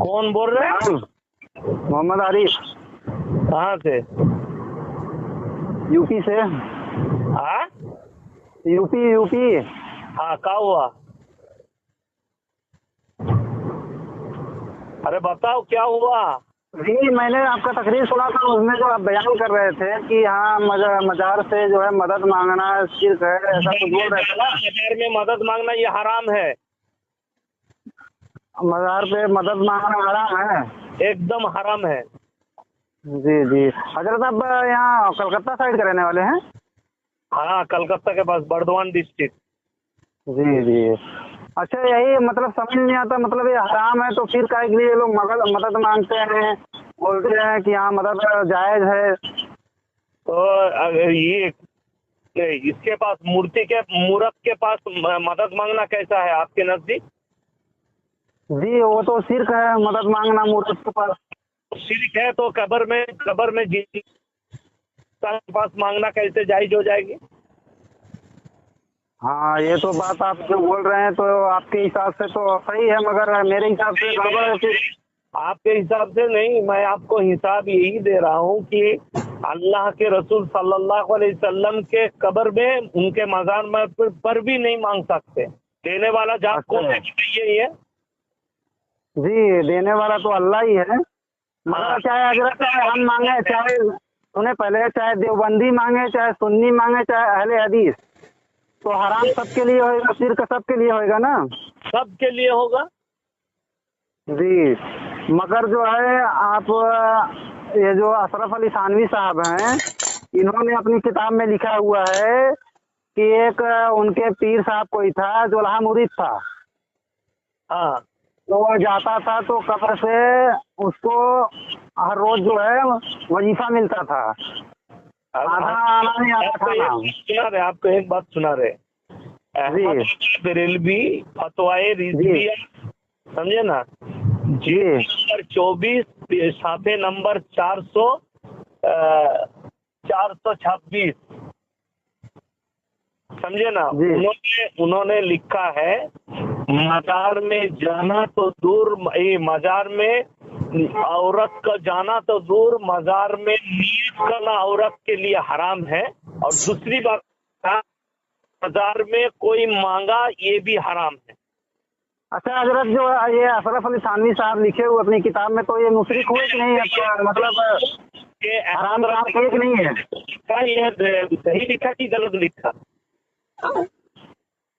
कौन बोल रहे हैं? मोहम्मद आरिफ, कहाँ से? यूपी से। हाँ यूपी। हाँ, क्या हुआ? अरे बताओ क्या हुआ? जी, मैंने आपका तकरीर सुना था, उसमें जो आप बयान कर रहे थे कि हाँ मजार से जो है मदद मांगना शिर्क है, ऐसा कुछ बोल रहे थे ना। मजार में मदद मांगना ये हराम है, मजार पे मदद मांगना हराम है। एकदम हराम है। जी जी। हजरत आप यहाँ कलकत्ता साइड के रहने वाले हैं? हाँ, कलकत्ता के पास बर्धमान डिस्ट्रिक्ट। जी जी। अच्छा, यही मतलब समझ नहीं आता, मतलब ये हराम है तो फिर काहे के लिए लोग मदद मांगते हैं, बोलते हैं कि हाँ मदद जायज है। तो अगर ये इसके पास मूर्ख के पास मदद मांगना कैसा है आपके नजदीक? जी, वो तो शिर्क है, मदद मांगना मूर्ख के पास। शिर्क है तो कब्र में जिंदा के पास मांगना कैसे जायज हो जाएगी? हाँ, ये तो बात आप जो बोल रहे हैं तो आपके हिसाब से तो सही है, मगर मेरे हिसाब से गड़बड़ है फिर। आपके हिसाब से नहीं, मैं आपको हिसाब यही दे रहा हूँ कि अल्लाह के रसूल सल्लल्लाहु अलैहि वसल्लम के कब्र में उनके मजार में पर भी नहीं मांग सकते। देने वाला जात कौन है बताइए? ये जी, देने वाला तो अल्लाह ही है, मगर हाँ। चाहे हजरत चाहे हम मांगे, चाहे सुने पहले, चाहे देवबंदी मांगे, चाहे सुन्नी मांगे, चाहे अहले हदीस, तो हराम सबके लिए होगा, शिर्क सबके लिए होगा ना। सबके लिए होगा। जी, मगर जो है आप ये जो अशरफ अली थानवी साहब हैं, इन्होंने अपनी किताब में लिखा हुआ है कि एक उनके पीर साहब कोई था जो लाहा मुरीद था। हाँ, तो वो जाता था तो कब्र से उसको हर रोज जो है वजीफा मिलता था, आधा आना नहीं आता था। आपको एक बात सुना रहे, अहमद बरेलवी फतवाए रिजविया, समझे ना? जी, नंबर 24 साफे नंबर 426, समझे ना? उन्होंने लिखा है मजार में जाना तो दूर, मजार में औरत का जाना तो दूर, मजार में नियत करना औरत के लिए हराम है। और दूसरी बात, मजार में कोई मांगा ये भी हराम है। अच्छा हजरत, जो ये अशरफ अली थानवी साहब लिखे हुए अपनी किताब में, तो ये मुशरिक हुए कि नहीं है? तो मतलब हराम काम किए कि नहीं है? सही लिखा कि गलत लिखा?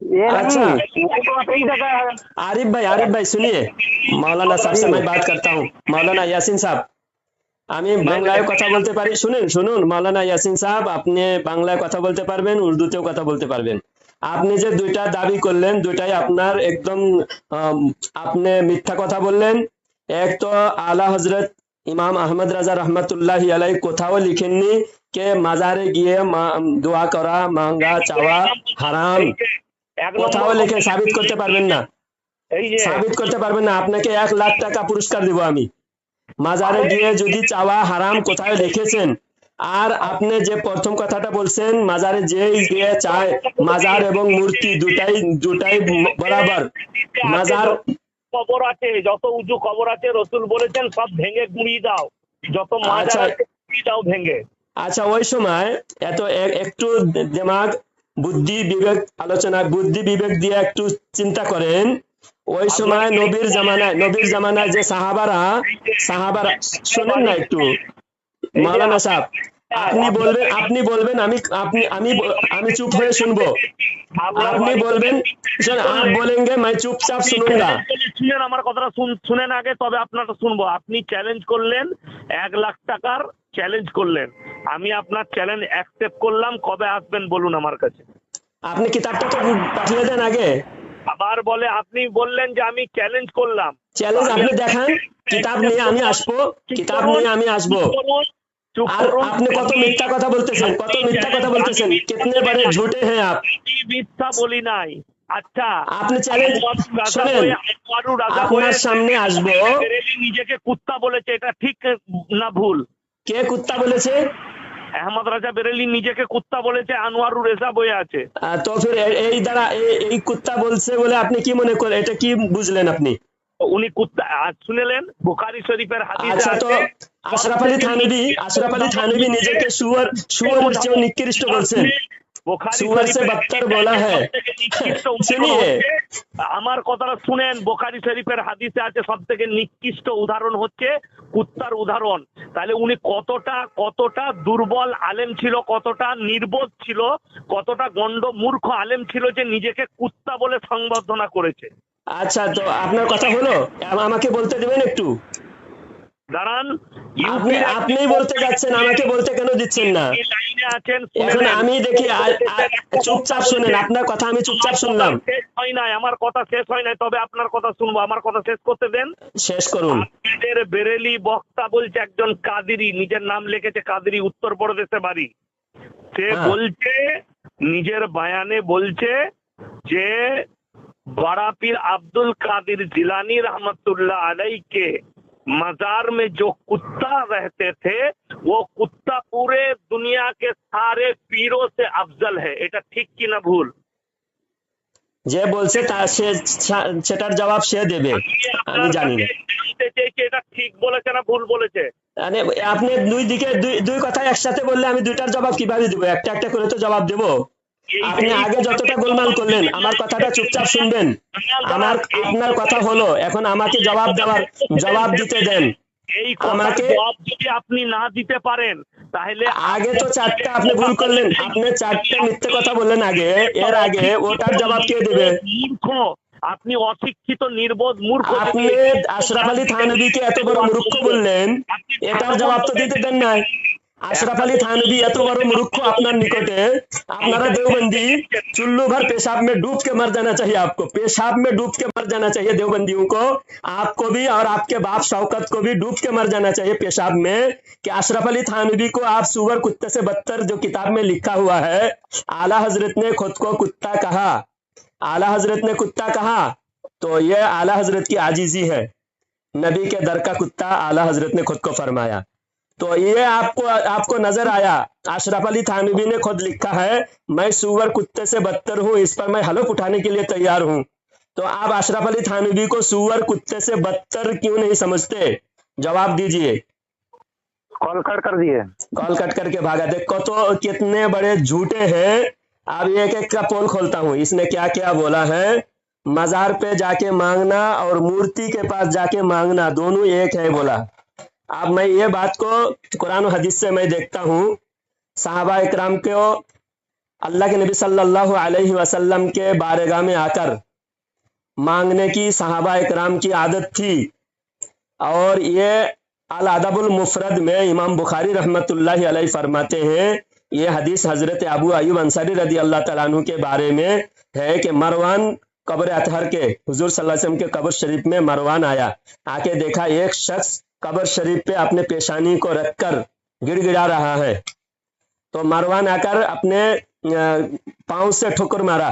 ये अच्छा, नहीं, वो तो अपनी जगह है। आरिफ भाई सुनिए, मौलाना साहब से मैं बात करता हूँ। मौलाना यासिन साहब, আমি বাংলায় কথা বলতে পারি, শুনুন মৌলানা ইয়াসিন সাহেব, আপনি বাংলায় কথা বলতে পারবেন, উর্দুতেও কথা বলতে পারবেন। আপনি যে দুইটা দাবি করলেন, দুইটাই আপনার একদম আপনি মিথ্যা কথা বললেন। এক তো আলা হজরত ইমাম আহমদ রাজা রহমতুল্লাহি আলাইহি কোথাও লিখেননি কে মাজারে গিয়ে দোয়া করা, মাঙ্গা চাওয়া হারাম, কোথাও লিখে সাবিত করতে পারবেন না, সাবিত করতে পারবেন না। আপনাকে 1 লাখ টাকা পুরস্কার দিব আমি। মাজারে গিয়ে যদি চাওয়া হারাম কোথায় লিখেছেন? আর আপনি যে প্রথম কথাটা বলছেন মাজারে যেই গিয়ে চায়, মাজার এবং মূর্তি দুটাই বরাবর। মাজার কবর আছে, যত উঁচু কবর আছে রসুল বলেছেন সব ভেঙে গুঁড়িয়ে দাও, যত মাজার আছে গুঁড়িয়ে দাও ভেঙে। আচ্ছা, ওই সময় এত একটু দিমাগ, বুদ্ধি বিবেক আলোচনা, বুদ্ধি বিবেক দিয়ে একটু চিন্তা করেন। ওই সময় নবীর জামানায় যে সাহাবারা শোনেন না একটু মৌলানা সাহেব, আপনি বলবেন আমি চুপ হয়ে শুনবো। আপনি বলবেন, आप बोलेंगे मैं चुपचाप सुनूंगा। শুনেন আমার কথাটা, শুনেন আগে, তবে আপনারটা শুনবো। আপনি চ্যালেঞ্জ করলেন, 1 লাখ টাকার চ্যালেঞ্জ করলেন, আমি আপনার চ্যালেঞ্জ অ্যাকসেপ্ট করলাম। কবে আসবেন বলুন আমার কাছে? আপনি কিতাবটা তো পাঠিয়ে দেন আগে। আবার বলে আপনি বললেন যে আমি চ্যালেঞ্জ করলাম, চ্যালেঞ্জ আপনি দেখান, কিতাব নিয়ে আমি আসবো। আর আপনি কত মিথ্যা কথা বলতেছেন, কিতনে বড়ে ঝুটে हैं आप। মিথ্যা বলি নাই। আচ্ছা, আপনি চ্যালেঞ্জ শুনেন, আপনার সামনে আসবো। নিজেকে কুত্তা বলেছে, এটা ঠিক না ভুল? কে কুত্তা বলেছে? আহমদ রাজা বেরেলি নিজেকে কুত্তা বলেছে, আনোয়ারুর রেজা বয়ে আছে। তো ফির এই দ্বারা এই কুত্তা বলছে বলে আপনি কি মনে করেন, এটা কি বুঝলেন আপনি? উনি কুত্তা শুনেলেন বুখারী শরীফের হাদিসে আচ্ছা, তো আছে আশরাফ আলী থানভী নিজেকে সুअर চেয়ে নিকৃষ্ট বলছেন, বুখারী সুअर से শরীফের बदतर बोला है। নিকৃষ্ট উদাহরণ सुनिए, হচ্ছে, আমার কথাটা শুনেন, বুখারী শরীফের হাদিসে আছে সবথেকে নিকৃষ্ট উদাহরণ হচ্ছে কুত্তার উদাহরণ। তাহলে উনি কতটা দুর্বল আলেম ছিল, কতটা নির্বোধ ছিল, কতটা গন্ড মূর্খ আলেম ছিল যে নিজেকে কুত্তা বলে সংবর্ধনা করেছে। আচ্ছা, তো আপনার কথা হলো, আমাকে বলতে দেবেন একটু। দাঁড়ান, আপনিই বলতে যাচ্ছেন, আমাকে বলতে কেন দিচ্ছেন না? লাইনে আছেন, এখন আমি দেখি চুপচাপ শুনেন, আপনার কথা আমি চুপচাপ শুনলাম। শেষ হয় নাই, আমার কথা শেষ হয় নাই, তবে আপনার কথা শুনবো, আমার কথা শেষ করতে দেন। শেষ করুন। আপনাদের বেরেলি বক্তা বলছে একজন কাদেরি, নিজের নাম লিখেছে কাদেরি, উত্তরপ্রদেশে বাড়ি। সে বলছে, নিজের বয়ানে বলছে যে बड़ा पीर अब्दुल कादिर जिलानी रहमतुल्लाह अलैह के मजार में जो कुत्ता रहते थे वो कुत्ता पूरे दुनिया के सारे पीरों से अफजल है। এটা ঠিক কি না ভুল? যে বলছে সেটার জবাব সে দেবে, আমি জানি না। জানতে চাইছি এটা ঠিক বলেছে না ভুল বলেছে। মানে আপনি দুই কথা একসাথে বললে আমি দুইটার জবাব কিভাবে দেবো? একটা একটা করে তো জবাব দেবো। আপনি আগে যতটা গোলমাল করলেন, আমার কথাটা চুপচাপ শুনবেন। আপনার কথা হলো, এখন আমাকে জবাব দিতে দেন। এই আমাকে জবাব যদি আপনি না দিতে পারেন তাহলে আগে তো চারটা আপনি ভুল করলেন, আপনি চারটা মিথ্যে কথা বললেন আগে, এর আগে ওটার জবাব কে দেবে? মূর্খ আপনি, অশিক্ষিত নির্বোধ মূর্খ। আপনি আশরাফ আলী থানভীকে এত বড় মূর্খ বললেন, এটার জবাব তো দিতে দেন না। আশরাফ আলী थानवी এত বড় মূর্খ আপনার নিকটে, আপনারা देवबंदी चुल्लू भर पेशाब में डूब के मर जाना चाहिए, आपको पेशाब में डूब के मर जाना चाहिए देवबंदियों को, आपको भी और आपके बाप शौकत को भी डूब के मर जाना चाहिए पेशाब में, कि अशरफ अली थानवी को आप सुअर कुत्ते से बदतर, जो किताब में लिखा हुआ है, आला हजरत ने खुद को कुत्ता कहा, आला हजरत ने कुत्ता कहा, तो ये आला हजरत की आजीजी है, नबी के दर का कुत्ता आला हजरत ने खुद को फरमाया। तो ये आपको नजर आया? अशरफ अली थानवी ने खुद लिखा है, मैं सुअर कुत्ते से बदतर हूं, इस पर मैं हलफ उठाने के लिए तैयार हूं। तो आप अशरफ अली थानवी को सुअर कुत्ते से बदतर क्यों नहीं समझते? जवाब दीजिए। कॉल कट कर दिए, कॉल कट करके भागा। देखो तो कितने बड़े झूठे हैं। अब एक एक का पोल खोलता हूं, इसने क्या क्या बोला है। मजार पे जाके मांगना और मूर्ति के पास जाके मांगना दोनों एक है बोला। अब मैं ये बात को कुरान और हदीस से मैं देखता हूँ, सहाबा इकराम को अल्लाह के नबी सल्लल्लाहु अलैहि वसल्लम के बारगाह में आकर मांगने की सहाबा इकराम की आदत थी। और ये अल अदबुल मुफरद में इमाम बुखारी रहमतुल्लाहि अलैहि फरमाते हैं, ये हदीस हजरत अबू अय्यूब अंसारी रदी अल्लाह तआला अन्हु के बारे में है कि मरवान कब्र अतहर के हुजूर सल्लल्लाहु अलैहि वसल्लम के कब्र शरीफ में मरवान आया, आके देखा एक शख्स कब्र शरीफ पे अपने पेशानी को रखकर गिड़गिड़ा रहा है। तो मरवान आकर अपने पांव से ठोकर मारा,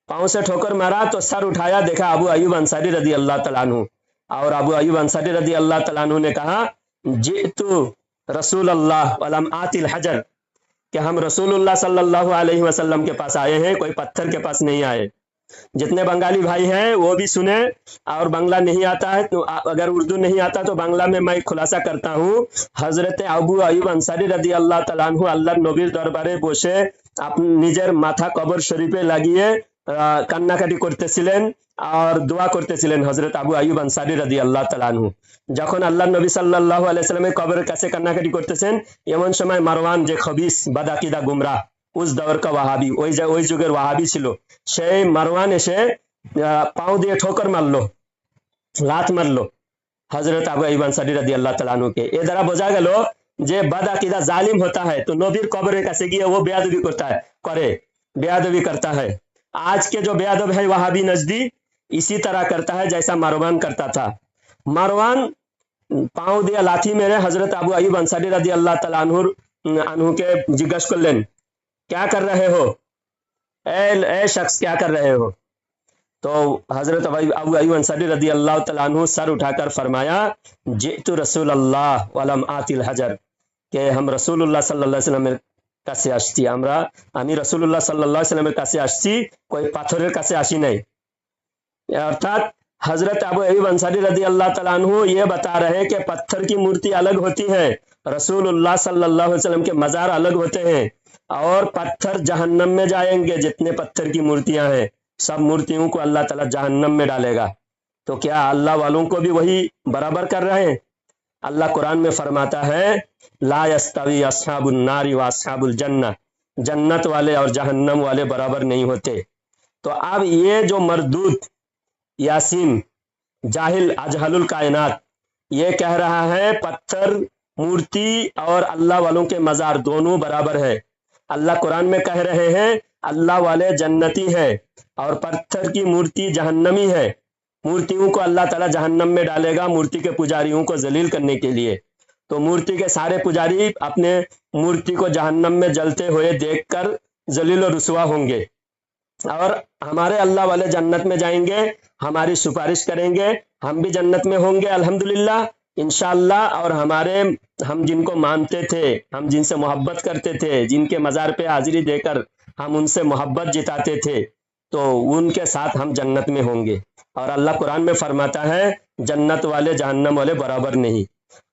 तो सर उठाया, देखा अबू अय्यूब अंसारी रदी अल्लाह तआला अन्हु। और अबू अय्यूब अंसारी रदी अल्लाह तआला अन्हु ने कहा, जितु रसूल अल्लाह वलम आतिल हजर, कि हम रसूलुल्लाह सल्लल्लाहु अलैहि वसल्लम के पास आए हैं, कोई पत्थर के पास नहीं आए। जितने बंगाली भाई हैं वो भी सुने, और बांग्ला नहीं आता है तो अगर उर्दू नहीं आता तो बांग्ला में मैं खुलासा करता हूँ। हजरत আবু আইয়ুব আনসারী রাদিয়াল্লাহু তাআলা আনহু আল্লাহর নবীর দরবারে বসে নিজের মাথা কবর শরীফে লাগিয়ে কান্নাকাটি করতেছিলেন আর দোয়া করতেছিলেন। হযরত আবু আইয়ুব আনসারী রাদিয়াল্লাহু তাআলা আনহু যখন আল্লাহর নবী সাল্লাল্লাহু আলাইহি ওয়াসাল্লামের কবরের কাছে কান্নাকাটি করতেছেন, এমন সময় মারওয়ান যে খবিস বাদাকিদা গুমরাহ, उस दौर का वहाबी, ওই যুগের ওয়াহাবি ছিল, সেই মারওয়ান এসে পাও দিয়ে ঠোকর মারলো, লাত মারলো হযরত আবু আইয়ুব আনসারী রাদিয়াল্লাহু তাআলা আনহু কে। এ দ্বারা বোঝা গেল যে বাদাকিদা জালিম होता है तो নবীর কবরের কাছে গিয়ে वो बेअदबी करता है। आज के जो बेअदब है वहाबी नजदी इसी तरह करता है जैसा मारवान करता था। मारवान पांव দিয়ে লাথি মেরে হযরত আবু আইয়ুব আনসারী রাদিয়াল্লাহু তাআলা আনহু কে জিজ্ঞাসা করলেন, क्या कर रहे हो ए शख्स, क्या कर रहे हो? तो हजरत अबू अय्यूब अंसारी रदी अल्लाह ताला अन्हु सर उठाकर फरमाया, जितु रसूल अल्लाह वलम आतिल हजर, के हम रसूलुल्लाह सल्लल्लाहु अलैहि वसल्लम কাছে আসছি, আমি রাসূলুল্লাহ সাল্লাল্লাহু আলাইহি ওয়াসাল্লামের কাছে আসছি, कोई পাথরের কাছে আসি নাই। অর্থাৎ حضرت ابو ایوب انصاری رضی اللہ تعالیٰ عنہ یہ بتا رہے کہ پتھر کی مورتی الگ ہوتی ہے، رسول اللہ صلی اللہ علیہ وسلم کے مزار الگ ہوتے ہیں، اور پتھر جہنم میں جائیں گے، جتنے پتھر کی مورتیاں ہیں سب مورتیوں کو اللہ تعالیٰ جہنم میں ڈالے گا۔ تو کیا اللہ والوں کو بھی وہی برابر کر رہے ہیں؟ اللہ قرآن میں فرماتا ہے لا یستوی اصحاب النار و اصحاب الجنہ، جنت والے اور جہنم والے برابر نہیں ہوتے۔ تو اب یہ جو مردود یاسین جاہل اجہل الکائنات یہ کہہ رہا ہے پتھر مورتی اور اللہ والوں کے مزار دونوں برابر ہے۔ اللہ قرآن میں کہہ رہے ہیں اللہ والے جنتی ہیں اور پتھر کی مورتی جہنمی ہے، مورتیوں کو اللہ تعالیٰ جہنم میں ڈالے گا مورتی کے پجاریوں کو ذلیل کرنے کے لیے۔ تو مورتی کے سارے پجاری اپنے مورتی کو جہنم میں جلتے ہوئے دیکھ کر ذلیل و رسوا ہوں گے، اور ہمارے اللہ والے جنت میں جائیں گے، ہماری سفارش کریں گے، ہم بھی جنت میں ہوں گے الحمدللہ انشاءاللہ۔ اور ہم جن کو مانتے تھے، ہم جن سے محبت کرتے تھے، جن کے مزار پہ حاضری دے کر ہم ان سے محبت جتاتے تھے، تو ان کے ساتھ ہم جنت میں ہوں گے۔ اور اللہ قرآن میں فرماتا ہے جنت والے جہنم والے برابر نہیں۔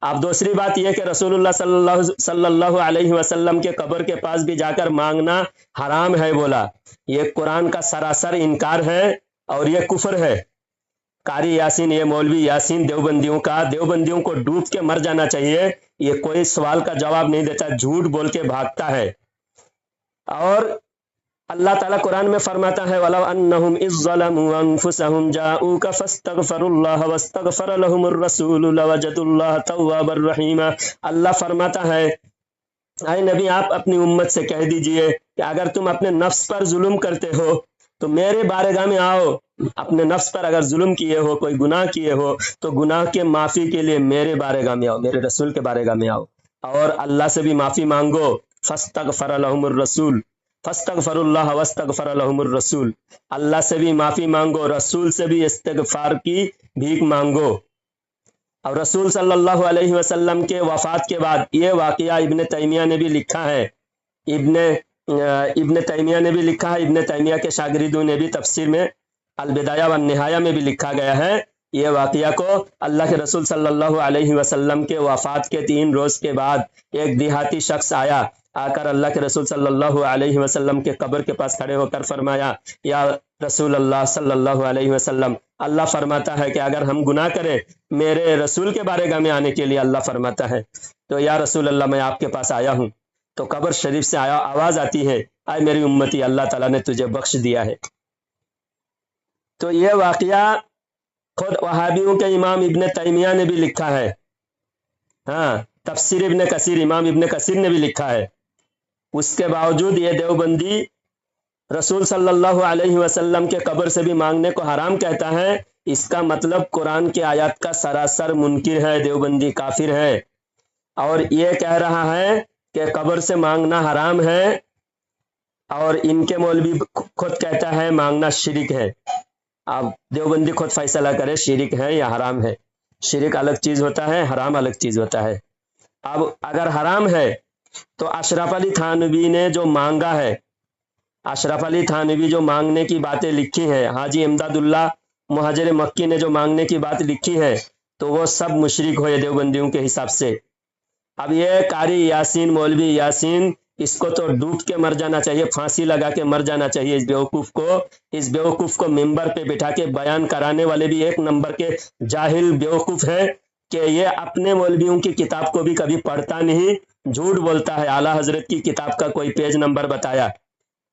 اب دوسری بات یہ کہ رسول اللہ صلی اللہ علیہ وسلم کے قبر کے پاس بھی جا کر مانگنا حرام ہے بولا، یہ قرآن کا سراسر انکار ہے اور یہ کفر ہے۔ قاری یاسین، یہ مولوی یاسین دیوبندیوں کو ڈوب کے مر جانا چاہیے، یہ کوئی سوال کا جواب نہیں دیتا، جھوٹ بول کے بھاگتا ہے۔ اور اللہ تعالیٰ قرآن میں فرماتا ہے وَلَوْ أَنَّهُمْ إِذ ظَّلَمُوا أَنفُسَهُمْ جَاءُوكَ فَاسْتَغْفَرُوا اللَّهَ وَاسْتَغْفَرَ لَهُمُ الرَّسُولُ لَوَجَدُوا اللَّهَ تَوَّابًا رَحِيمًا۔ اللہ فرماتا ہے اے نبی آپ اپنی امت سے کہہ دیجئے کہ اگر تم اپنے نفس پر ظلم کرتے ہو تو میرے بارگاہ میں آؤ، اپنے نفس پر اگر ظلم کیے ہو، کوئی گناہ کیے ہو تو گناہ کے معافی کے لیے میرے بارگاہ میں آؤ، میرے رسول کے بارگاہ میں آؤ، اور اللہ سے بھی معافی مانگو۔ فاستغفر لهم الرسول، فاستغفر اللہ واستغفر لهم الرسول، اللہ سے بھی معافی مانگو، رسول سے بھی استغفار کی بھیک مانگو۔ اور رسول صلی اللہ علیہ وسلم کے وفات کے بعد یہ واقعہ ابن تیمیہ نے بھی لکھا ہے، ابن تیمیہ نے بھی لکھا ہے، ابن تیمیہ کے شاگردوں نے بھی تفسیر میں البدایہ والنہایہ میں بھی لکھا گیا ہے۔ یہ واقعہ کو اللہ کے رسول صلی اللہ علیہ وسلم کے وفات کے 3 روز کے بعد ایک دیہاتی شخص آیا، آ کر اللہ کے رسول صلی اللہ علیہ وسلم کے قبر کے پاس کھڑے ہو کر فرمایا یا رسول اللہ صلی اللہ علیہ وسلم، اللہ فرماتا ہے کہ اگر ہم گناہ کریں میرے رسول کے بارگاہ میں آنے کے لیے اللہ فرماتا ہے، تو یا رسول اللہ میں آپ کے پاس آیا ہوں۔ تو قبر شریف سے آواز آتی ہے اے میری امتی، اللہ تعالیٰ نے تجھے بخش دیا ہے۔ تو یہ واقعہ خود وہابیوں کے امام ابن تیمیہ نے بھی لکھا ہے، ہاں تفسیر ابن کثیر، امام ابن کثیر نے بھی لکھا ہے۔ اس کے باوجود یہ دیوبندی رسول صلی اللہ علیہ وسلم کے قبر سے بھی مانگنے کو حرام کہتا ہے، اس کا مطلب قرآن کی آیات کا سراسر منکر ہے، دیوبندی کافر ہے، اور یہ کہہ رہا ہے کہ قبر سے مانگنا حرام ہے، اور ان کے مولوی خود کہتا ہے مانگنا شرک ہے۔ اب دیوبندی خود فیصلہ کرے شرک ہے یا حرام ہے، شرک الگ چیز ہوتا ہے، حرام الگ چیز ہوتا ہے۔ اب اگر حرام ہے تو اشرف علی تھانوی نے جو مانگا ہے، اشرف علی تھانوی جو مانگنے کی باتیں لکھی ہیں، حاجی امداد اللہ مہاجر مکی نے جو مانگنے کی بات لکھی ہے، تو وہ سب مشرک ہوئے دیوبندیوں کے حساب سے۔ اب یہ قاری یاسین، مولوی یاسین، اس کو تو ڈوب کے مر جانا چاہیے، پھانسی لگا کے مر جانا چاہیے اس بیوقوف کو ممبر پہ بٹھا کے بیان کرانے والے بھی ایک نمبر کے جاہل بیوقوف ہے کہ یہ اپنے مولویوں کی کتاب کو بھی کبھی پڑھتا نہیں، جھوٹ بولتا ہے، اعلیٰ حضرت کی کتاب کا کوئی پیج نمبر بتایا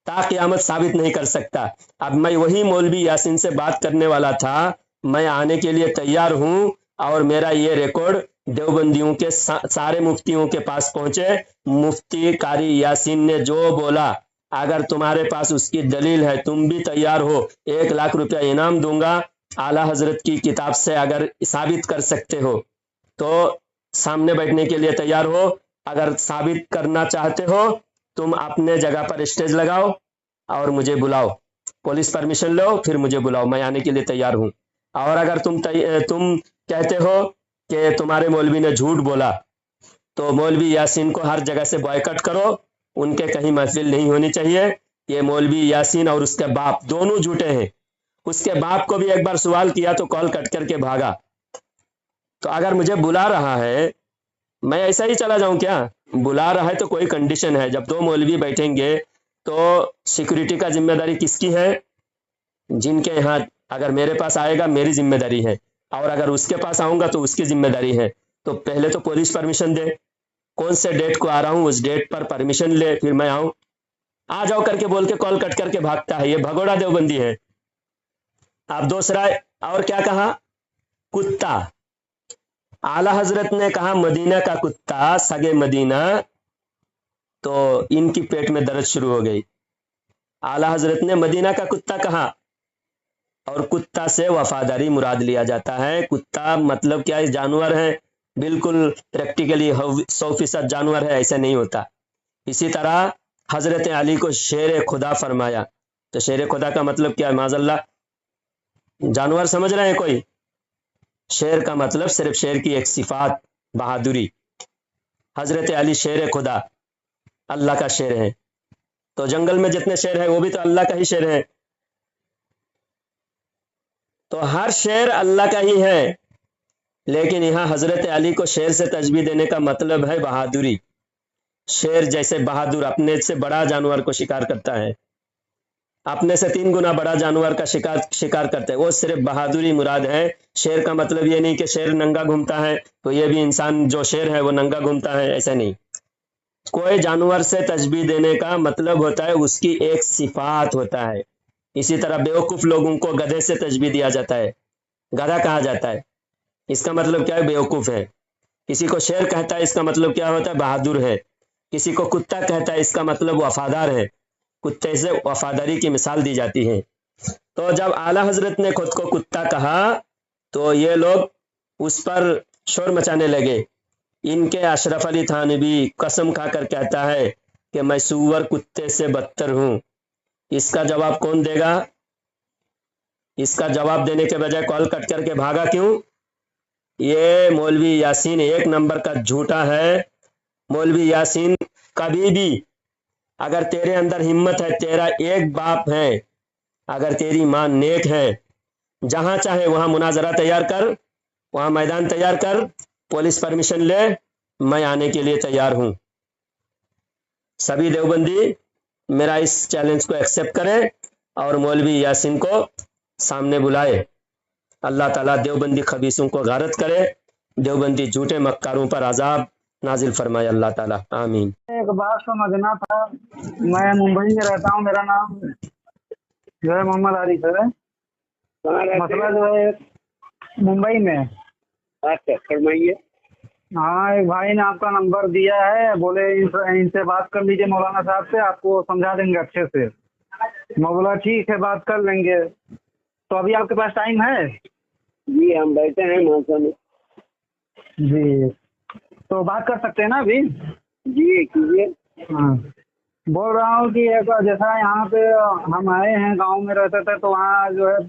تا قیامت ثابت نہیں کر سکتا۔ اب میں وہی مولوی یاسین سے بات کرنے والا تھا، میں آنے کے لیے تیار ہوں، اور میرا یہ ریکارڈ دیوبندیوں کے سارے مفتیوں کے پاس پہنچے۔ مفتی قاری یاسین نے جو بولا، اگر تمہارے پاس اس کی دلیل ہے تم بھی تیار ہو، 1 لاکھ روپیہ انعام دوں گا، اعلیٰ حضرت کی کتاب سے اگر ثابت کر سکتے ہو تو سامنے بیٹھنے کے لیے تیار ہو، اگر ثابت کرنا چاہتے ہو تم اپنے جگہ پر اسٹیج لگاؤ اور مجھے بلاؤ، پولیس پرمیشن لو پھر مجھے بلاؤ، میں آنے کے لیے تیار ہوں۔ اور اگر تم کہتے ہو کہ تمہارے مولوی نے جھوٹ بولا تو مولوی یاسین کو ہر جگہ سے بائیکاٹ کرو، ان کے کہیں محفل نہیں ہونی چاہیے۔ یہ مولوی یاسین اور اس کے باپ دونوں جھوٹے ہیں، उसके बाप को भी एक बार सवाल किया तो कॉल कट करके भागा। तो अगर मुझे बुला रहा है, मैं ऐसा ही चला जाऊं क्या? बुला रहा है तो कोई कंडीशन है। जब 2 मौलवी बैठेंगे तो सिक्योरिटी का जिम्मेदारी किसकी है? जिनके यहाँ, अगर मेरे पास आएगा मेरी जिम्मेदारी है, और अगर उसके पास आऊंगा तो उसकी जिम्मेदारी है। तो पहले तो पुलिस परमिशन दे, कौन से डेट को आ रहा हूं उस डेट पर परमिशन ले, फिर मैं आऊं। आ जाओ करके बोल के कॉल कट करके भागता है, ये भगोड़ा देवबंदी है। आप दूसरा और क्या कहा? कुत्ता। आला हजरत ने कहा मदीना का कुत्ता, सगे मदीना, तो इनकी पेट में दर्द शुरू हो गई। आला हजरत ने मदीना का कुत्ता कहा, और कुत्ता से वफादारी मुराद लिया जाता है। कुत्ता मतलब क्या है? जानवर है, बिल्कुल प्रैक्टिकली 100% जानवर है, ऐसा नहीं होता। इसी तरह हजरत अली को शेर खुदा फरमाया, तो शेर खुदा का मतलब क्या है? माजल्ला जानवर समझ रहे हैं कोई? शेर का मतलब सिर्फ शेर की एक सिफात, बहादुरी। हजरत अली शेर खुदा, अल्लाह का शेर है। तो जंगल में जितने शेर है वो भी तो अल्लाह का ही शेर है। तो हर शेर अल्लाह का ही है, लेकिन यहाँ हजरत अली को शेर से तजबीह देने का मतलब है बहादुरी। शेर जैसे बहादुर अपने से बड़ा जानवर को शिकार करता है, अपने से 3 गुना बड़ा जानवर का शिकार करते हैं, वो सिर्फ बहादुरी मुराद है। शेर का मतलब ये नहीं कि शेर नंगा घूमता है तो ये भी इंसान जो शेर है वो नंगा घूमता है, ऐसा नहीं। कोई जानवर से तजबीह देने का मतलब होता है उसकी एक सिफात होता है। इसी तरह बेवकूफ लोगों को गधे से तजबीह दिया जाता है, गधा कहा जाता है, इसका मतलब क्या है? बेवकूफ है। किसी को शेर कहता है, इसका मतलब क्या होता है? बहादुर है। किसी को कुत्ता कहता है, इसका मतलब वफादार है। कुत्ते से वफादारी की मिसाल दी जाती है। तो जब आला हजरत ने खुद को कुत्ता कहा तो ये लोग उस पर शोर मचाने लगे। इनके अशरफ अली थानवी कसम खाकर कहता है कि मैं सूअर कुत्ते से बदतर हूं। इसका जवाब कौन देगा? इसका जवाब देने के बजाय कॉल कट करके भागा क्यों? ये मौलवी यासीन 1 नंबर का झूठा है। मौलवी यासीन कभी भी, अगर तेरे अंदर हिम्मत है, तेरा एक बाप है, अगर तेरी मां नेक है, जहां चाहे वहां मुनाजरा तैयार कर, वहां मैदान तैयार कर, पुलिस परमिशन ले, मैं आने के लिए तैयार हूं। सभी देवबंदी मेरा इस चैलेंज को एक्सेप्ट करें और मौलवी यासीन को सामने बुलाए। अल्लाह ताला देवबंदी खबीसों को गारत करे, देवबंदी झूठे मक्कारों पर अजाब नाजिल फरमाए अल्लाह ताला, आमीन। एक बात समझना था, मैं मुंबई में रहता हूँ, मेरा नाम जो है मोहम्मद आरिफ है। मसला जो है मुंबई में। अच्छा फरमाइए। हाँ, एक भाई ने आपका नंबर दिया है, बोले इनसे बात कर लीजिए मौलाना साहब से, आपको समझा देंगे अच्छे से। मैं बोला ठीक है, बात कर लेंगे। तो अभी आपके पास टाइम है? जी हम बैठे हैं मौसम में। जी, तो बात कर सकते हैं ना अभी? जी कीजिए। हाँ, बोल रहा हूँ कि एक जैसा यहाँ पे हम आए हैं, गांव में रहते थे, तो वहाँ जो है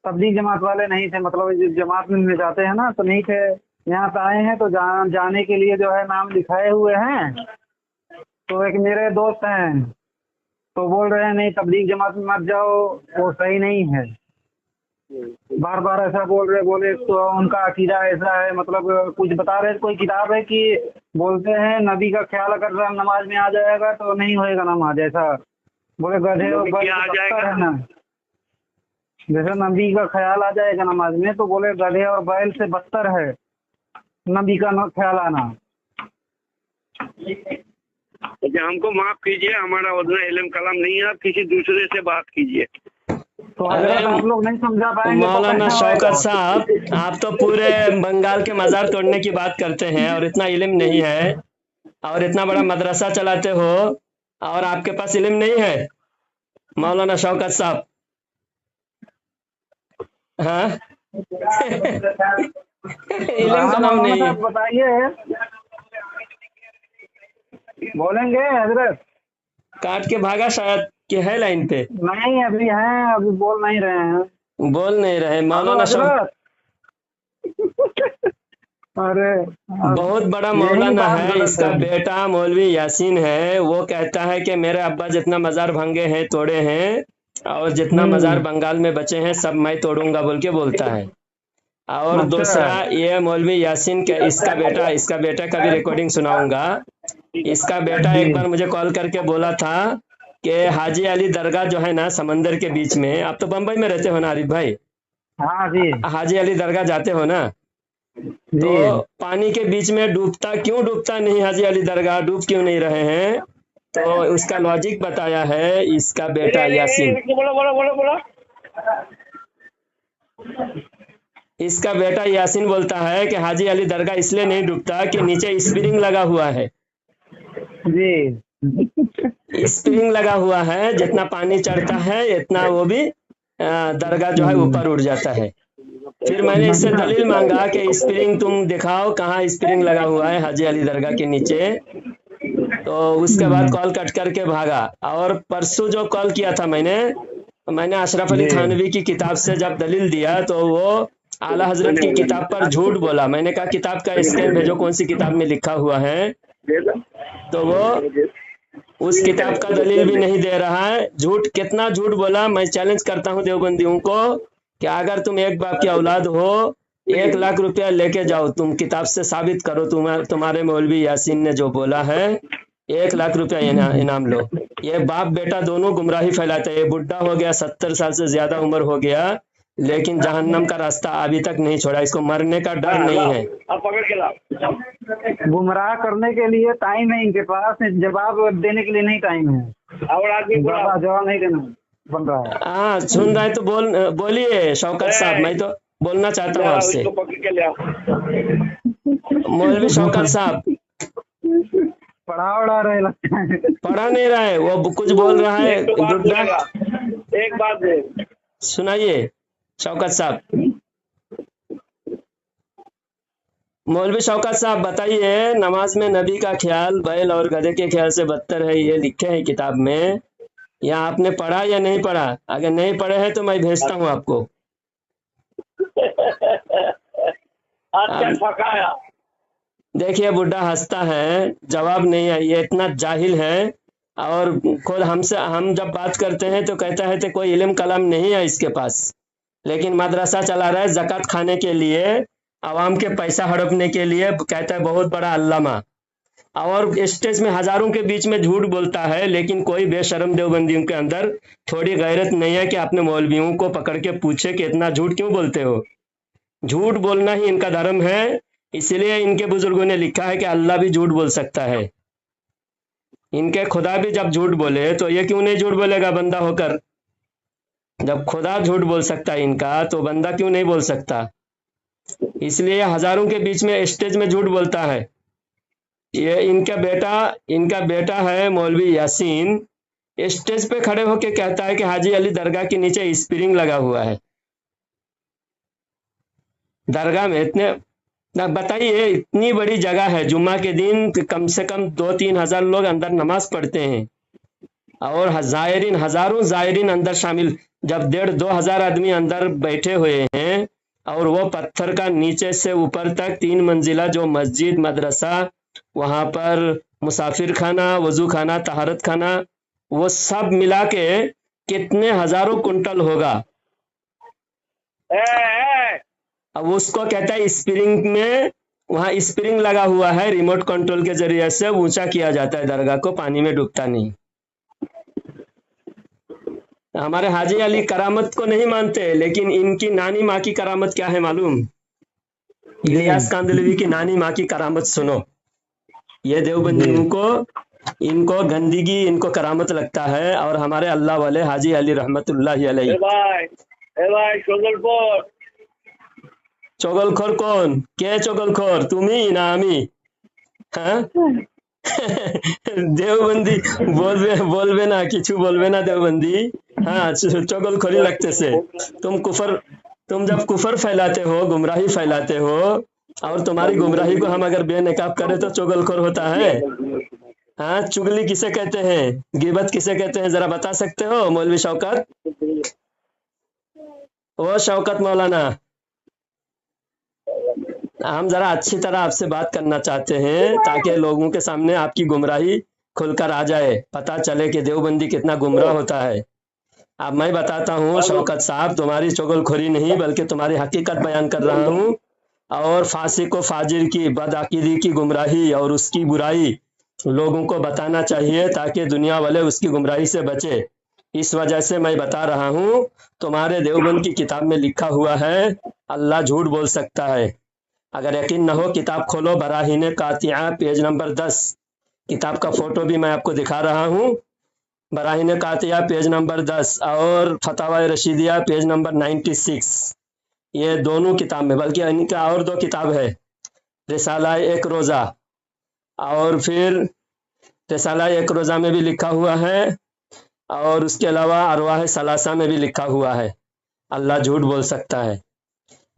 तबलीग जमात वाले नहीं थे, मतलब जमात में जाते हैं ना, तो नहीं थे। यहाँ पे आए हैं तो जाने के लिए जो है नाम लिखाए हुए हैं। तो एक मेरे दोस्त हैं तो बोल रहे हैं नहीं तबलीग जमात में मत जाओ, वो सही नहीं है। बार बार ऐसा बोल रहे, बोले तो उनका अकीदा ऐसा है, मतलब कुछ बता रहे, कोई किताब है कि बोलते हैं नबी का ख्याल अगर नमाज में आ जाएगा तो नहीं होएगा नमाज, ऐसा बोले। गधे और बैल आ जाएगा है ना, जैसे नबी का ख्याल आ जाएगा नमाज में, तो बोले गधे और बैल से बदतर है नबी का ख्याल आना। अच्छा हमको माफ कीजिए, हमारा उतना इल्म कलाम नहीं है, आप किसी दूसरे से बात कीजिए। तो अगर आप लोग नहीं समझा पाएंगे तो मौलाना कैसे शौकत होएगा? साहब, आप तो पूरे बंगाल के मजार तोड़ने की बात करते हैं और इतना इल्म नहीं है, और इतना बड़ा मदरसा चलाते हो और आपके पास इल्म नहीं है मौलाना शौकत साहब? हाँ इल्म का नाम नहीं है। बताइए, बोलेंगे हजरत? काट के भागा शायद कि है लाइन पे? नहीं, अभी हैं, अभी बोल नहीं रहे हैं। बोल नहीं रहे मौलाना हजरत, अरे बहुत बड़ा यही मौलाना बात है, गलत इसका है। बेटा मौलवी यासीन है, वो कहता है कि मेरे अब्बा जितना मजार भांगे हैं, तोड़े हैं, और जितना मजार बंगाल में बचे हैं सब मैं तोड़ूंगा बोल के बोलता है। और अच्छा। दूसरा ये मौलवी यासीन का इसका बेटा का भी रिकॉर्डिंग सुनाऊंगा। इसका बेटा जी। एक बार मुझे कॉल करके बोला था कि हाजी अली दरगाह जो है ना समंदर के बीच में, आप तो बम्बई में रहते हो ना आरिफ भाई, हाँ जी। हाजी अली दरगाह जाते हो ना, जी। तो पानी के बीच में क्यों डूबता नहीं हाजी अली दरगाह, डूब क्यों नहीं रहे हैं? तो उसका लॉजिक बताया है इसका बेटा यासीन। बोलो बोलो बोलो बोलो। इसका बेटा यासीन बोलता है कि हाजी अली दरगाह इसलिए नहीं डूबता कि नीचे स्प्रिंग लगा हुआ है। जी। स्प्रिंग लगा हुआ है, जितना पानी चढ़ता है इतना वो भी दरगाह जो है ऊपर उड़ जाता है। फिर मैंने इससे दलील मांगा कि स्प्रिंग तुम दिखाओ, कहाँ स्प्रिंग लगा हुआ है हाजी अली दरगाह के नीचे। तो उसके बाद कॉल कट करके भागा। और परसों जो कॉल किया था मैंने अशरफ अली जी। थानवी की किताब से जब दलील दिया तो वो आला हजरत की किताब पर झूठ बोला। मैंने कहा किताब का स्कैन भेजो, कौन सी किताब में लिखा हुआ है, तो वो उस किताब का दलील भी नहीं दे रहा है। झूठ, कितना झूठ बोला। मैं चैलेंज करता हूं देवबंदियों को कि अगर तुम एक बाप की औलाद हो, 1 लाख रुपया लेके जाओ, तुम किताब से साबित करो तुम्हारे मौलवी यासीन ने जो बोला है, 1 लाख रुपया इनाम लो। ये बाप बेटा दोनों गुमराही फैलाते हैं। ये बुढ़ा हो गया, 70 साल से ज्यादा उम्र हो गया, लेकिन जहन्नम का रास्ता अभी तक नहीं छोड़ा। इसको मरने का डर नहीं है। अब पकड़ के लाओ। गुमराह करने के लिए टाइम है इनके पास, जवाब देने के लिए नहीं टाइम है। और आदमी जवाब नहीं देना बन रहा है। हाँ, सुन रहे तो बोलिए शौकत साहब, मैं तो बोलना चाहता हूँ आपसे। इसको पकड़ के ले आओ। मौलवी शौकत साहब पढ़ा उड़ा रहे लगता है। पढ़ा नहीं रहा है, वो कुछ बोल रहा है एक बात बुढ़ा। बोलेगा, एक बात दे। सुनाइए शौकत साहब। मौलवी शौकत साहब बताइए, नमाज में नबी का ख्याल बैल और गधे के ख्याल से बदतर है, ये लिखे हैं किताब में, या आपने पढ़ा या नहीं पढ़ा? अगर नहीं पढ़े हैं तो मैं भेजता हूँ आपको। अच्छा फकाया। देखिए बुढ़ा हंसता है, जवाब नहीं है, ये इतना जाहिल है। और खुद हम जब बात करते हैं तो कहता है कि कोई इल्म कलम नहीं है इसके पास, लेकिन मदरसा चला रहा है ज़कात खाने के लिए, आवाम के पैसा हड़पने के लिए, कहता है बहुत बड़ा अल्लामा। और स्टेज में हजारों के बीच में झूठ बोलता है, लेकिन कोई बेशर्म देवबंदियों के अंदर थोड़ी गैरत नहीं है कि अपने मौलवियों को पकड़ के पूछे कि इतना झूठ क्यों बोलते हो। झूठ बोलना ही इनका धर्म है, इसलिए इनके बुजुर्गों ने लिखा है कि अल्लाह भी झूठ बोल सकता है। इनके खुदा भी जब झूठ बोले तो ये क्यों नहीं झूठ बोलेगा बंदा होकर? जब खुदा झूठ बोल सकता है इनका, तो बंदा क्यों नहीं बोल सकता? इसलिए हजारों के बीच में स्टेज में झूठ बोलता है। ये इनका बेटा है मौलवी यासीन, स्टेज पे खड़े होके कहता है कि हाजी अली दरगाह के नीचे स्प्रिंग लगा हुआ है। दरगाह में बताइए, इतनी बड़ी जगह है, जुम्मा के दिन कम से कम 2-3 हजार लोग अंदर नमाज पढ़ते हैं, और हजारों जायरीन अंदर शामिल। जब 1,500-2 हजार आदमी अंदर बैठे हुए हैं, और वो पत्थर का नीचे से ऊपर तक 3 मंजिला जो मस्जिद मदरसा, वहां पर मुसाफिर खाना, वजू खाना, तहारत खाना, वो सब मिला के कितने हजारों कुंटल होगा। अब उसको कहता है स्प्रिंग में, वहां स्प्रिंग लगा हुआ है, रिमोट कंट्रोल के जरिए से ऊंचा किया जाता है दरगाह को, पानी में डूबता नहीं। हमारे हाजी अली करामत को नहीं मानते, लेकिन इनकी नानी माँ की करामत क्या है मालूम? इलियास कांदलवी की नानी माँ की करामत सुनो। ये देवबंदियों को, इनको गंदगी, इनको करामत लगता है, और हमारे अल्लाह वाले हाजी अली रहमतुल्लाहि अलैहि। भाई चोगलखोर कौन? के चोगलखोर? तुम्ही ना आमी? हाँ? देवबंदी बोलबे ना, किचू बोलबे ना देवबंदी। हाँ, चोगलखोरी लगते से तुम जब कुफर फैलाते हो, गुमराही फैलाते हो, और तुम्हारी गुमराही को हम अगर बेनकाब करें तो चोगलखोर होता है। हाँ, चुगली किसे कहते हैं, गिबत किसे कहते हैं, जरा बता सकते हो मौलवी शौकत? ओ शौकत मौलाना, हम जरा अच्छी तरह आपसे बात करना चाहते हैं, ताकि लोगों के सामने आपकी गुमराही खुलकर आ जाए, पता चले कि देवबंदी कितना गुमराह होता है। अब मैं बताता हूँ शौकत साहब, तुम्हारी चुगलखोरी नहीं बल्कि तुम्हारी हकीकत बयान कर रहा हूँ। और फासिक व फाजिर की बदअकीदी की गुमराही और उसकी बुराई लोगों को बताना चाहिए ताकि दुनिया वाले उसकी गुमराही से बचे। इस वजह से मैं बता रहा हूँ, तुम्हारे देवबंद की किताब में लिखा हुआ है अल्लाह झूठ बोल सकता है। अगर यकीन न हो किताब खोलो, बराहीन कातिया पेज नंबर 10, किताब का फोटो भी मैं आपको दिखा रहा हूँ। बराहीन कातिया पेज नंबर 10 और फतावा रशीदिया पेज नंबर 96, ये दोनों किताब में, बल्कि इनका और 2 किताब है, रिसाला एक रोज़ा और फिर रिसाला एक रोज़ा में भी लिखा हुआ है और उसके अलावा अरवाह सलासा में भी लिखा हुआ है अल्लाह झूठ बोल सकता है।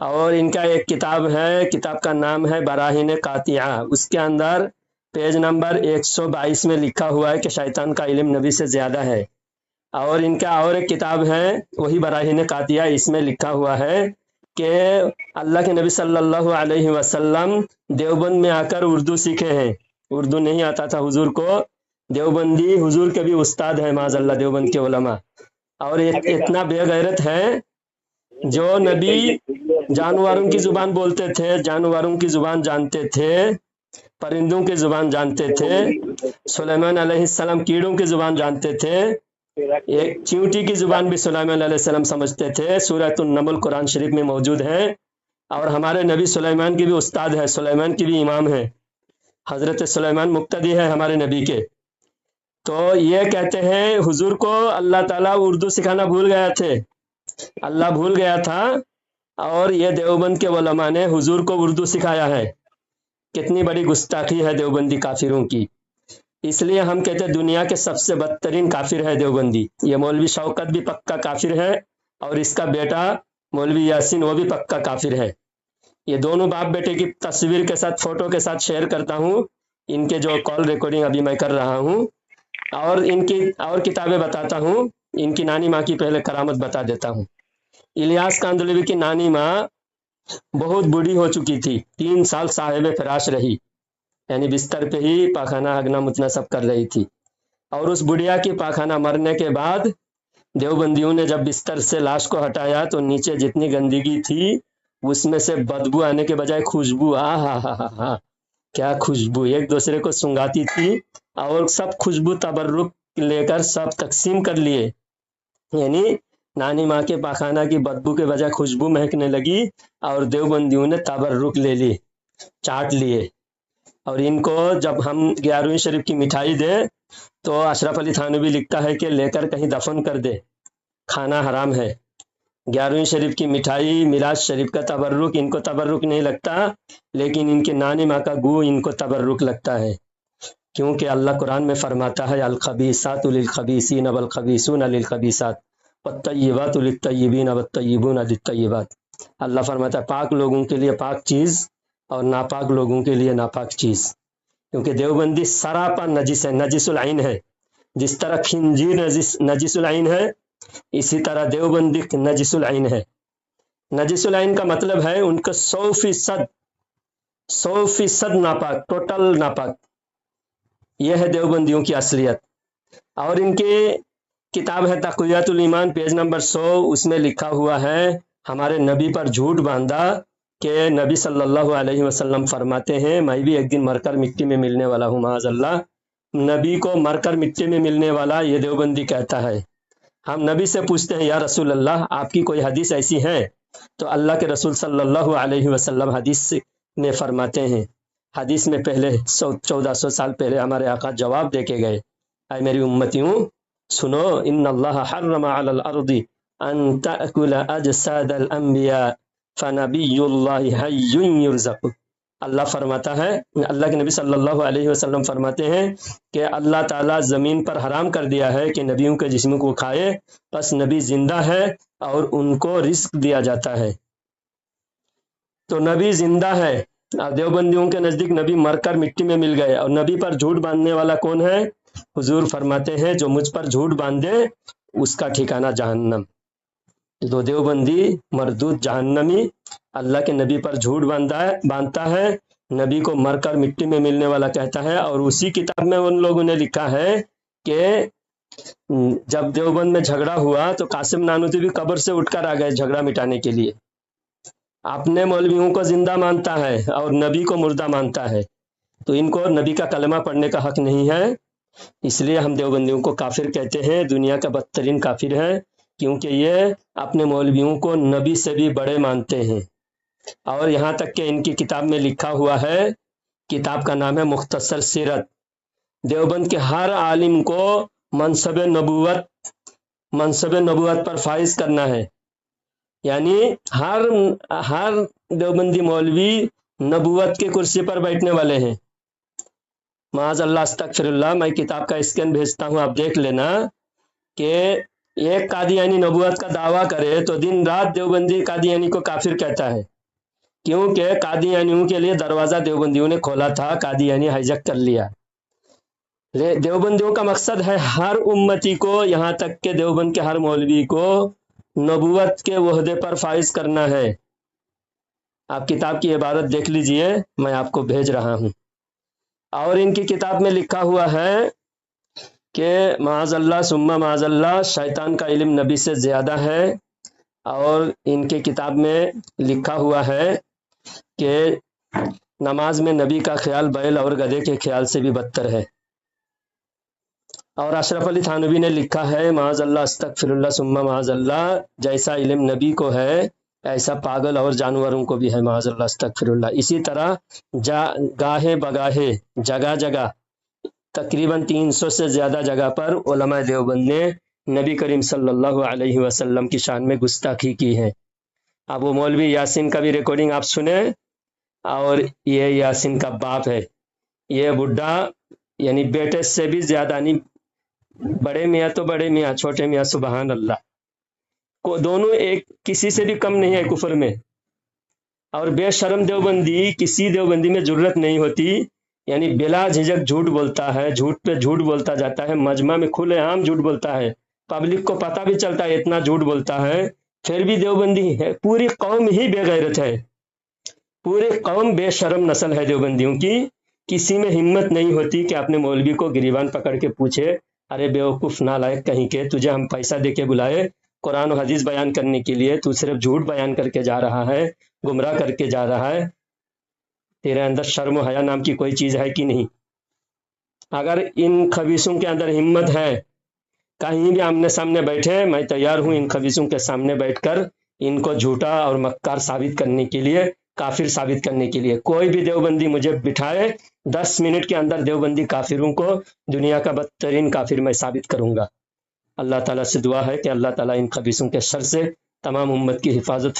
और इनका एक किताब है, किताब का नाम है बराहीन कातिया, उसके अंदर पेज नंबर 122 में लिखा हुआ है कि शैतान का इल्म नबी से ज़्यादा है। और इनका और एक किताब है वही बराहीन कातिया, इसमें लिखा हुआ है कि अल्लाह के नबी सल्लल्लाहु अलैहि वसल्लम देवबंद में आकर उर्दू सीखे हैं। उर्दू नहीं आता था हुजूर को, देवबंदी हुजूर के भी उस्ताद है माज़अल्लाह देवबंद के उलमा। और एक इतना बेगैरत है जो नबी जानवरों की जुबान बोलते थे, जानवरों की जुबान जानते थे, परिंदों की जुबान जानते थे, सुलेमान अलैहिस्सलाम कीड़ों की जुबान जानते थे, एक चींटी की जुबान भी सुलेमान अलैहिस्सलाम समझते थे। सूरह नमल कुरान शरीफ में मौजूद है। और हमारे नबी सुलेमान की भी उस्ताद है, सुलेमान की भी इमाम है, हजरत सुलेमान मुक्तदी है हमारे नबी के। तो ये कहते हैं हुजूर को अल्लाह ताला उर्दू सिखाना भूल गया थे, अल्लाह भूल गया था और ये देवबंद के उलमा ने हुजूर को उर्दू सिखाया है। कितनी बड़ी गुस्ताखी है देवबंदी काफिरों की। इसलिए हम कहते हैं दुनिया के सबसे बदतरीन काफिर है देवबंदी। ये मौलवी शौकत भी पक्का काफिर है और इसका बेटा मौलवी यासीन वो भी पक्का काफिर है। ये दोनों बाप बेटे की तस्वीर के साथ फोटो के साथ शेयर करता हूँ, इनके जो कॉल रिकॉर्डिंग अभी मैं कर रहा हूँ। और इनकी और किताबें बताता हूँ। इनकी नानी माँ की पहले करामत बता देता हूँ। इलियास कांदलवी की नानी माँ बहुत बूढ़ी हो चुकी थी, 3 साल साहिब फिराश रही, यानी बिस्तर पे ही पाखाना हगना मुतना सब कर रही थी। और उस बुढ़िया की पाखाना मरने के बाद देवबंदियों ने जब बिस्तर से लाश को हटाया तो नीचे जितनी गंदगी थी उसमें से बदबू आने के बजाय खुशबू, हा, क्या खुशबू, एक दूसरे को सुंगाती थी और सब खुशबू तबर्रुक लेकर सब तकसीम कर लिए। यानी नानी माँ के पाखाना की बदबू के बजाय खुशबू महकने लगी और देवबंदियों ने तबर्रुक ले ली, चाट लिए। और इनको जब हम 11वीं शरीफ की मिठाई दे तो अशरफ अली थानवी लिखता है कि लेकर कहीं दफन कर दे, खाना हराम है। 11वीं शरीफ की मिठाई, मिलाद शरीफ का तबर्रुक इनको तबर्रुक नहीं लगता, लेकिन इनके नानी माँ का गू इनको तबर्रुक लगता है। क्योंकि अल्लाह कुरान में फरमाता है अल खबीसातु लिल खबीसीन वल खबीसून लिल खबीसात वत्तय्यिबातु लित तय्यिबीन वत्तय्यिबून लित तय्यिबात। अल्लाह फरमाता है पाक लोगों के लिए पाक चीज़ और नापाक लोगों के लिए नापाक चीज़। क्योंकि देवबंदी सरापा नजिस है, नजिसुल ऐन है। जिस तरह खिंजीर नजिसुल ऐन है, इसी तरह देवबंदी नजिसुल ऐन है। नजिसुल ऐन का मतलब है उनका 100% नापाक, टोटल नापाक। यह है देवबंदियों की असलियत। और इनकी किताब है तक़वियतुल ईमान पेज नंबर 100, उसमें लिखा हुआ है हमारे नबी पर झूठ बांधा कि नबी सल्लल्लाहु अलैहि वसल्लम फरमाते हैं मैं भी एक दिन मरकर मिट्टी में मिलने वाला हूँ। माज़अल्लाह, नबी को मरकर मिट्टी में मिलने वाला ये देवबंदी कहता है। हम नबी से पूछते हैं या रसूल अल्लाह आपकी कोई हदीस ऐसी है? तो अल्लाह के रसूल सल्लल्लाहु अलैहि वसल्लम हदीस में फरमाते हैं, हदीस में पहले 1400 साल पहले हमारे आका जवाब दे के गए, ऐ मेरी उम्मतियों सुनो, इन्नल्लाह हर्रमा अलल अर्दी अन तअकुला अजसादल अंबिया फनबियुल्लाहि हय्युन युरज़क़ु। अल्लाह फरमाता है, अल्लाह के नबी सल्लल्लाहु अलैहि वसल्लम फरमाते हैं कि अल्लाह ताला ज़मीन पर हराम कर दिया है कि नबियों के जिस्म को खाए, बस नबी जिंदा है और उनको रिस्क दिया जाता है। तो नबी जिंदा है और देवबंदियों के नज़दीक नबी मरकर मिट्टी में मिल गए। और नबी पर झूठ बांधने वाला कौन है? हुजूर फरमाते हैं जो मुझ पर झूठ बांधे उसका ठिकाना जहन्नम। तो देवबंदी मरदूद जहन्नमी अल्लाह के नबी पर झूठ बांधता है, नबी को मरकर मिट्टी में मिलने वाला कहता है। और उसी किताब में उन लोगों ने लिखा है कि जब देवबंद में झगड़ा हुआ तो कासिम नानूतवी भी कब्र से उठकर आ गए झगड़ा मिटाने के लिए। अपने मौलवियों को जिंदा मानता है और नबी को मुर्दा मानता है, तो इनको नबी का कलमा पढ़ने का हक नहीं है। इसलिए हम देवबंदियों को काफिर कहते हैं, दुनिया का बदतरीन काफिर है, क्योंकि ये अपने मौलवियों को नबी से भी बड़े मानते हैं। और यहाँ तक कि इनकी किताब में लिखा हुआ है, किताब का नाम है मुख्तसर सीरत। देवबंद के हर आलिम को मनसब नबुवत पर फाइज करना है, यानी हर देवबंदी मौलवी नबुवत के कुर्सी पर बैठने वाले हैं। माज़ अल्लाह अस्तगफिरुल्लाह, मैं किताब का स्कैन भेजता हूँ, आप देख लेना कि एक कादियानी नबुवत का दावा करे तो दिन रात देवबंदी कादियानी को काफिर कहता है, क्योंकि कादियानियों के लिए दरवाजा देवबंदियों ने खोला था, कादियानी हाईजैक कर लिया। देवबंदियों का मकसद है हर उम्मती को, यहाँ तक के देवबंद के हर मौलवी को नबुवत के वहदे पर फाइज करना है। आप किताब की इबारत देख लीजिए, मैं आपको भेज रहा हूँ। और इनकी किताब में लिखा हुआ है कि माज़अल्लाह सुम्मा माज़अल्लाह, शैतान का इल्म नबी से ज़्यादा है। और इनके किताब में लिखा हुआ है कि नमाज में नबी का ख्याल बैल और गधे के ख्याल से भी बदतर है। और अशरफ अली थानवी ने लिखा है, माज़अल्लाह अस्तगफिरुल्लाह सुम्मा माज़अल्लाह, जैसा इल्म नबी को है ऐसा पागल और जानवरों को भी है, माज़अल्लाह अस्तगफिरुल्लाह। इसी तरह गाहे बगाहे जगह जगह तकरीबन 300 से ज़्यादा जगह पर उलमा देवबंद ने नबी करीम सल्लल्लाहु अलैहि वसल्लम की शान में गुस्ताखी की है। अब वो मौलवी यासीन का भी रिकॉर्डिंग आप सुने, और ये यासीन का बाप है, ये बुढ़ा यानी बेटे से भी ज़्यादा नहीं, बड़े मियाँ तो बड़े मियाँ, छोटे मियाँ सुबहान अल्लाह को दोनों एक किसी से भी कम नहीं है कुफर में। और बेशरम देवबंदी, किसी देवबंदी में जुर्रत नहीं होती, यानी बिला झिझक झूठ बोलता है, झूठ पे झूठ बोलता जाता है, मजमा में खुलेआम झूठ बोलता है, पब्लिक को पता भी चलता है इतना झूठ बोलता है, फिर भी देवबंदी है। पूरी कौम ही बेगैरत है, पूरी कौम बेशरम नस्ल है देवबंदियों की। किसी में हिम्मत नहीं होती कि अपने मौलवी को गिरीबान पकड़ के पूछे, अरे बेवकूफ़ नालायक कहीं के, तुझे हम पैसा दे के बुलाए कुरान और हदीस बयान करने के लिए, तू सिर्फ झूठ बयान करके जा रहा है, गुमराह करके जा रहा है, तेरे अंदर शर्म और हया नाम की कोई चीज़ है कि नहीं? अगर इन खबीसों के अंदर हिम्मत है, कहीं भी आमने सामने बैठे, मैं तैयार हूँ इन खबीसों के सामने बैठकर इनको झूठा और मक्कार साबित करने के लिए, काफिर साबित करने के लिए। कोई भी देवबंदी मुझे बिठाए, 10 मिनट के अंदर देवबंदी काफिरों को दुनिया का बदतरीन काफिर मैं साबित करूंगा। अल्लाह ताला से दुआ है कि अल्लाह ताला इन खबीसों के शर से तमाम उम्मत की हिफाजत